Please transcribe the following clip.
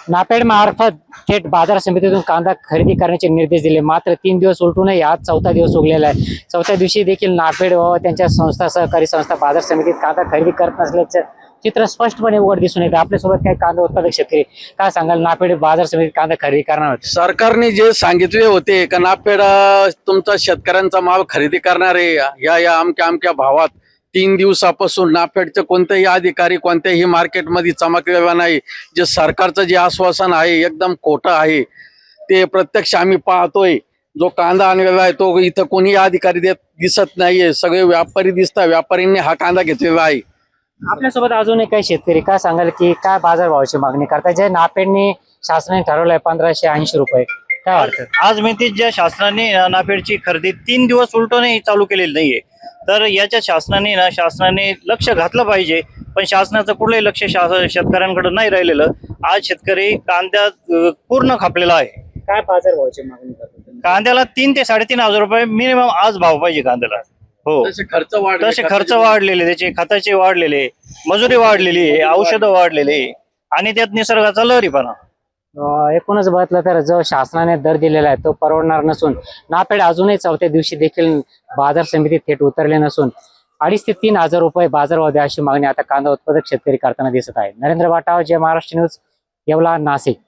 नाफेड मार्फत थेट बाजार समितीतून कांदा खरेदी करण्याचे निर्देश दिले, मात्र 3 दिवस उलटूनही आज 4था दिवस उगलेला आहे। 4थ्या दिवशी देखील नाफेड व त्यांच्या संस्था सहकारी संस्था बाजार समितीत कांदा खरेदी करत नसल्याचं चित्र स्पष्टपणे उघड दिसून येतं। आपल्यासोबत काही कांदा उत्पादक शेतकरी, काय सांगाल नाफेड बाजार समितीत कांदा खरेदी करणार होते? सरकारने जे सांगितले होते का नाफेड तुमचा शेतकऱ्यांचा माल खरेदी करणार आहे या अमक्या भावात, 3 दिवसापासून नाफेडचे कोणतेही अधिकारी कोणत्याही मार्केटमध्ये चमकलेला नाही। जे सरकारचं जे आश्वासन आहे एकदम खोटं आहे, ते प्रत्यक्ष आम्ही पाहतोय। जो कांदा आणलेला आहे तो इथं कोणी अधिकारी दिसत नाहीये, सगळे व्यापारी दिसतात, व्यापाऱ्यांनी हा कांदा घेतलेला आहे। आपल्यासोबत अजून काही शेतकरी, काय सांगाल की काय बाजार भावाची मागणी करतात? जे नाफेडने शासनाने ठरवलंय 1580 रुपये, काय वाटतं? आज माहिती ज्या शासनाने नाफेडची खरेदी 3 दिवस उलटूनही चालू केलेली नाहीये, तर याच्या शासनाने लक्ष घातलं पाहिजे, पण शासनाचं कुठलंही लक्ष शेतकऱ्यांकडे नाही राहिलेलं। आज शेतकरी कांद्यात पूर्ण खापलेला आहे। काय बाजार भावाची मागणी करतात? कांद्याला 3 ते 3.5 रुपये मिनिमम आज भाव पाहिजे कांद्याला। हो, तसे खर्च वाढलेले, त्याचे खताचे वाढलेले, मजुरी वाढलेली आहे, औषधं वाढलेले, आणि त्यात निसर्गाचा लहरीपणा। एकूणच बघितलं तर जो शासनाने दर दिलेला आहे तो परवडणार नसून नाफेड अजूनही 4थ्या दिवशी देखील बाजार समितीत थेट उतरले नसून 2,500 ते 3,000 रुपये बाजारभाव द्या अशी मागणी आता कांदा उत्पादक शेतकरी करताना दिसत आहे। नरेंद्र वाटाव, जय महाराष्ट्र न्यूज, येवला, नाशिक।